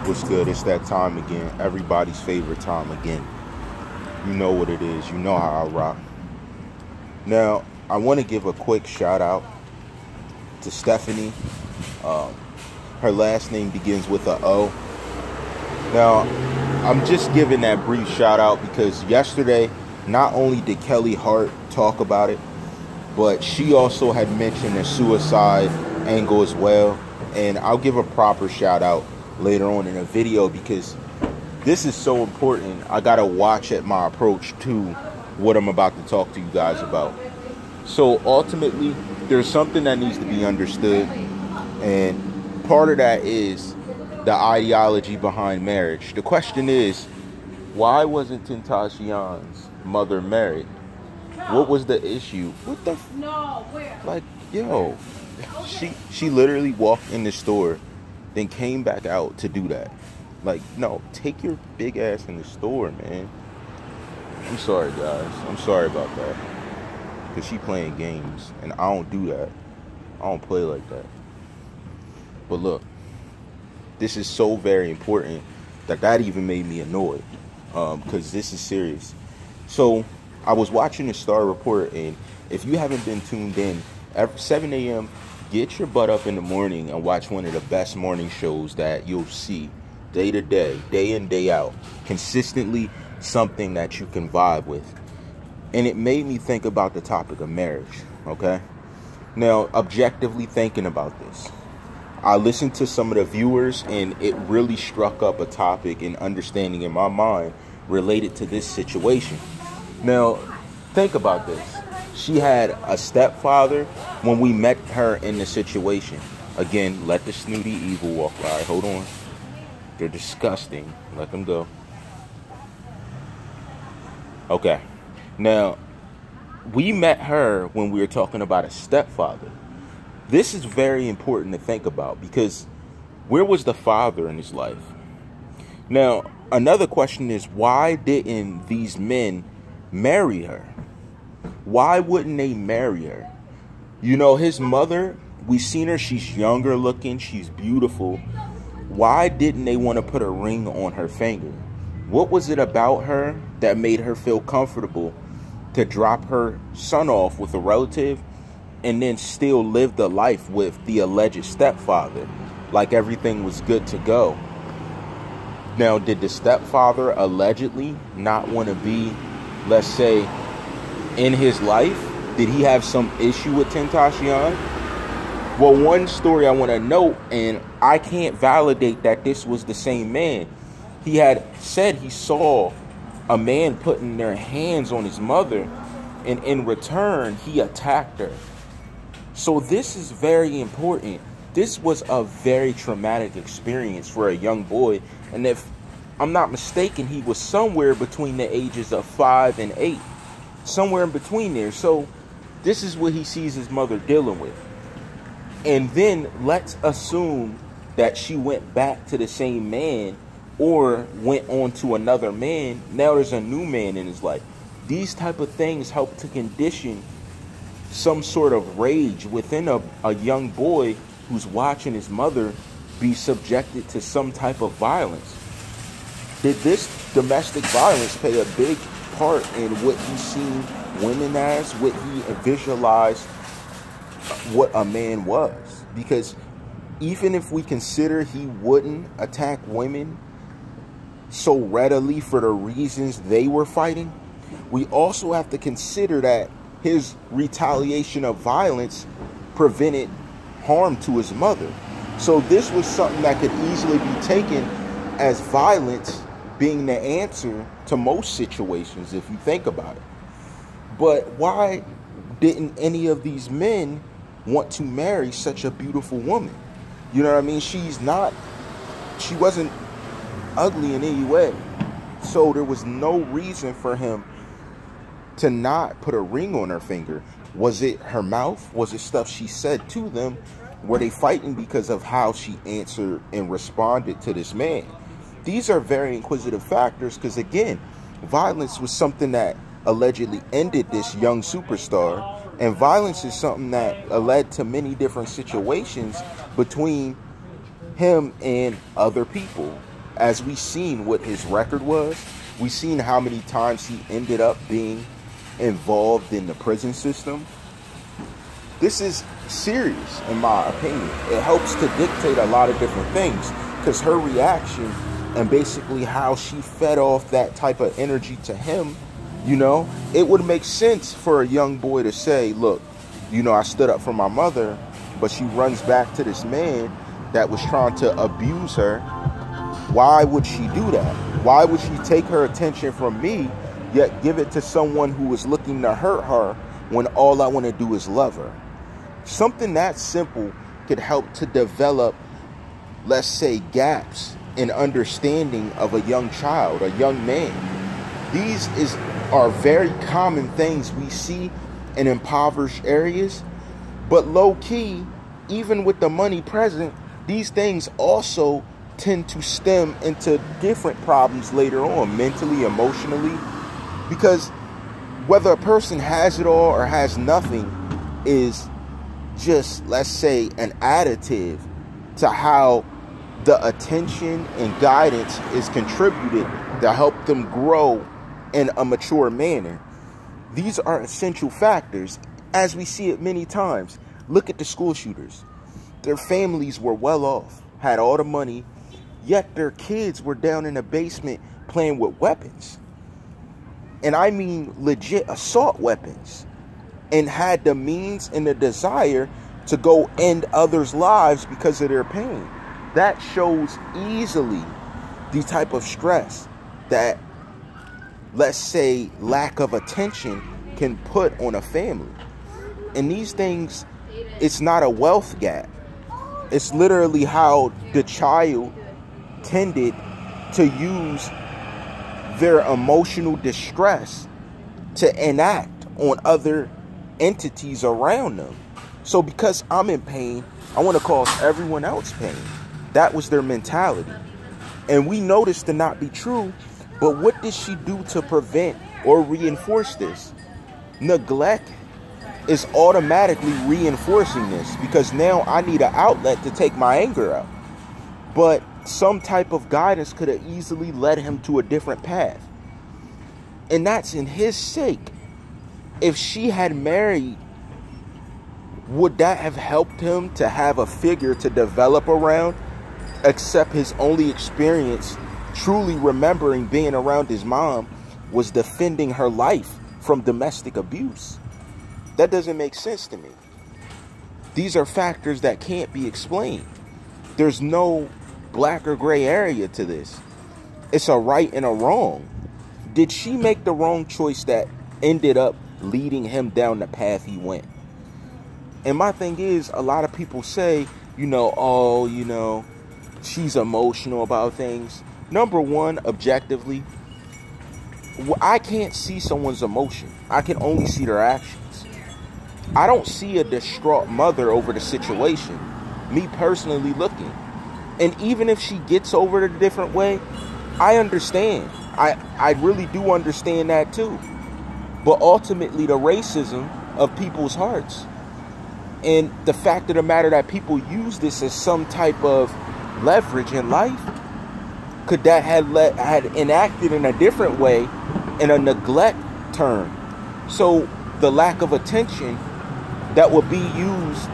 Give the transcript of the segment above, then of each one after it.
What's good? It's that time again. Everybody's favorite time again. You know what it is. You know how I rock. Now, I want to give a quick shout out to Stephanie. Her last name begins with a O. Now, I'm just giving that brief shout out because yesterday, not only did Kelly Hart talk about it, but she also had mentioned the suicide angle as well. And I'll give a proper shout out later on in a video because this is so important. I gotta watch at my approach to what I'm about to talk to you guys about. So ultimately, there's something that needs to be understood, and part of that is the ideology behind marriage. The question is, why wasn't Tentacion's mother married? What was the issue? What the like, yo, she literally walked in the store, then came back out to do that. Like, no, take your big ass in the store, man. I'm sorry, guys. I'm sorry about that. Because she playing games, and I don't do that. I don't play like that. But look, this is so very important that even made me annoyed. Because this is serious. So, I was watching the Star Report, and if you haven't been tuned in, at 7 a.m., get your butt up in the morning and watch one of the best morning shows that you'll see day to day, day in, day out. Consistently something that you can vibe with. And it made me think about the topic of marriage, okay? Now, objectively thinking about this, I listened to some of the viewers, and it really struck up a topic and understanding in my mind related to this situation. Now, think about this. She had a stepfather when we met her in the situation. Again, let the snooty evil walk by. Hold on. They're disgusting. Let them go. Okay. Now, we met her when we were talking about a stepfather. This is very important to think about because where was the father in his life? Now, another question is, why didn't these men marry her? Why wouldn't they marry her? You know, his mother, we've seen her, she's younger looking, she's beautiful. Why didn't they want to put a ring on her finger? What was it about her that made her feel comfortable to drop her son off with a relative and then still live the life with the alleged stepfather like everything was good to go? Now, did the stepfather allegedly not want to be, let's say, in his life? Did he have some issue with Tentacion? Well, one story I want to note, and I can't validate that this was the same man. He had said he saw a man putting their hands on his mother, and in return, he attacked her. So this is very important. This was a very traumatic experience for a young boy, and if I'm not mistaken, he was somewhere between the ages of 5 and 8. Somewhere in between there. So this is what he sees his mother dealing with. And then let's assume that she went back to the same man or went on to another man. Now there's a new man in his life. These type of things help to condition some sort of rage within a young boy who's watching his mother be subjected to some type of violence. Did this domestic violence play a big part in what he's seen women as, what he visualized what a man was? Because even if we consider he wouldn't attack women so readily for the reasons they were fighting, we also have to consider that his retaliation of violence prevented harm to his mother. So this was something that could easily be taken as violence being the answer to most situations, if you think about it. But why didn't any of these men want to marry such a beautiful woman? You know what I mean? She wasn't ugly in any way. So there was no reason for him to not put a ring on her finger. Was it her mouth? Was it stuff she said to them? Were they fighting because of how she answered and responded to this man? These are very inquisitive factors because, again, violence was something that allegedly ended this young superstar, and violence is something that led to many different situations between him and other people. as we seen what his record was, we seen how many times he ended up being involved in the prison system. This is serious, in my opinion. It helps to dictate a lot of different things, because her reaction and basically how she fed off that type of energy to him, you know, it would make sense for a young boy to say, look, you know, I stood up for my mother, but she runs back to this man that was trying to abuse her. Why would she do that? Why would she take her attention from me, yet give it to someone who was looking to hurt her when all I want to do is love her? Something that simple could help to develop, let's say, gaps in understanding of a young child, a young man. These are very common things we see in impoverished areas, but low-key, even with the money present, these things also tend to stem into different problems later on, mentally, emotionally, because whether a person has it all or has nothing is just, let's say, an additive to how the attention and guidance is contributed to help them grow in a mature manner. These are essential factors, as we see it many times. Look at the school shooters. Their families were well off, had all the money, yet their kids were down in the basement playing with weapons. And I mean legit assault weapons. And had the means and the desire to go end others' lives because of their pain. That shows easily the type of stress that, let's say, lack of attention can put on a family. And these things, it's not a wealth gap. It's literally how the child tended to use their emotional distress to enact on other entities around them. So because I'm in pain, I want to cause everyone else pain. That was their mentality. And we know this to not be true, but what did she do to prevent or reinforce this? Neglect is automatically reinforcing this, because now I need an outlet to take my anger out. But some type of guidance could have easily led him to a different path. And that's in his sake. If she had married, would that have helped him to have a figure to develop around, except his only experience truly remembering being around his mom was defending her life from domestic abuse? That doesn't make sense to me. These are factors that can't be explained. There's no black or gray area to this. It's a right and a wrong. Did she make the wrong choice that ended up leading him down the path he went? And my thing is, a lot of people say, you know, oh, you know, she's emotional about things. Number one, objectively, I can't see someone's emotion. I can only see their actions. I don't see a distraught mother over the situation, me personally looking. And even if she gets over it a different way, I understand. I really do understand that too. But ultimately, the racism of people's hearts and the fact of the matter that people use this as some type of leverage in life, could that had enacted in a different way in a neglect term? So the lack of attention that would be used,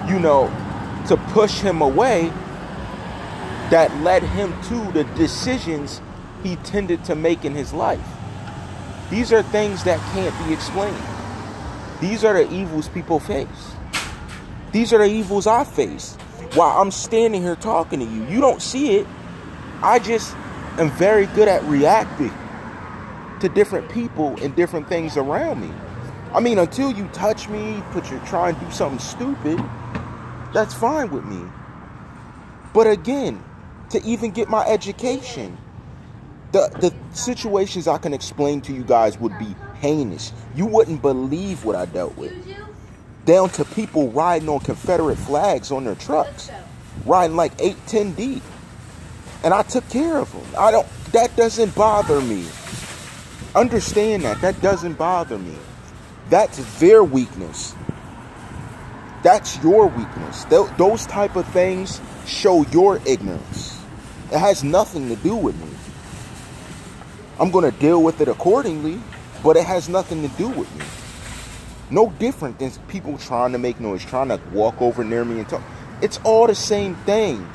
you know, to push him away, that led him to the decisions he tended to make in his life. These are things that can't be explained. These are the evils people face. These are the evils I face while I'm standing here talking to you. You don't see it. I just am very good at reacting to different people and different things around me. I mean, until you touch me, try and do something stupid, that's fine with me. But again, to even get my education, the situations I can explain to you guys would be heinous. You wouldn't believe what I dealt with. Down to people riding on Confederate flags on their trucks, riding like 8-10 deep. And I took care of them. That doesn't bother me. Understand that. That doesn't bother me. That's their weakness. That's your weakness. Those type of things show your ignorance. It has nothing to do with me. I'm going to deal with it accordingly, but it has nothing to do with me. No different than people trying to make noise, trying to walk over near me and talk. It's all the same thing.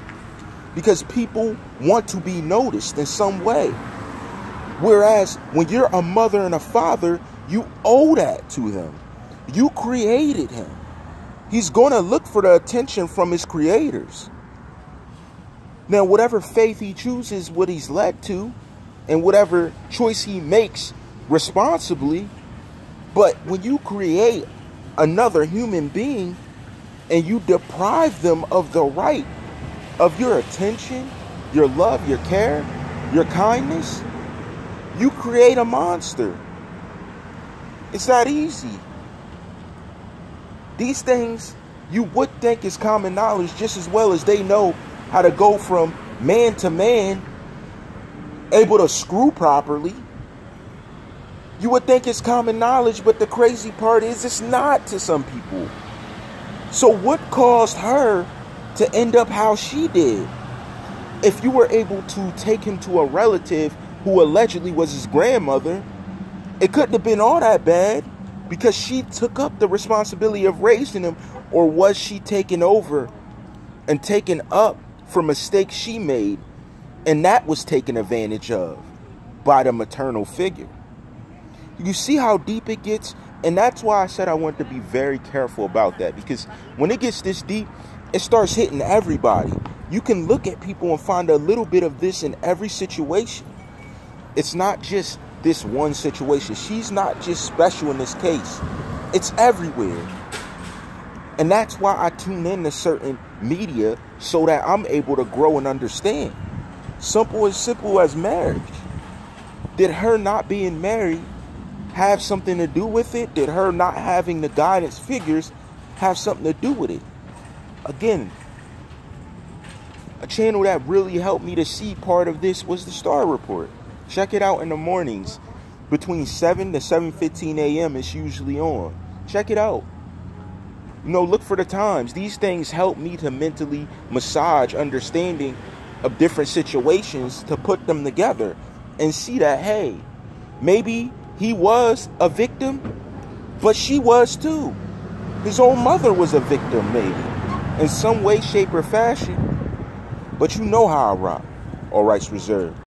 Because people want to be noticed in some way. Whereas when you're a mother and a father, you owe that to him. You created him. He's going to look for the attention from his creators. Now, whatever faith he chooses, what he's led to, and whatever choice he makes responsibly. But when you create another human being and you deprive them of the right of your attention, your love, your care, your kindness, you create a monster. It's that easy. These things you would think is common knowledge, just as well as they know how to go from man to man, able to screw properly. You would think it's common knowledge, but the crazy part is it's not to some people. So what caused her to end up how she did? If you were able to take him to a relative who allegedly was his grandmother, it couldn't have been all that bad because she took up the responsibility of raising him. Or was she taken over and taken up for mistakes she made, and that was taken advantage of by the maternal figure? You see how deep it gets? And that's why I said I want to be very careful about that, because when it gets this deep, it starts hitting everybody. You can look at people and find a little bit of this in every situation. It's not just this one situation. She's not just special in this case. It's everywhere. And that's why I tune in to certain media so that I'm able to grow and understand. Simple as marriage. Did her not being married have something to do with it? Did her not having the guidance figures have something to do with it? Again, a channel that really helped me to see part of this was the Star Report. Check it out in the mornings. Between 7 to 7:15 a.m. it's usually on. Check it out. You know, look for the times. These things help me to mentally massage understanding of different situations, to put them together and see that, hey, maybe he was a victim, but she was too. His own mother was a victim, maybe, in some way, shape, or fashion. But you know how I rock. All rights reserved.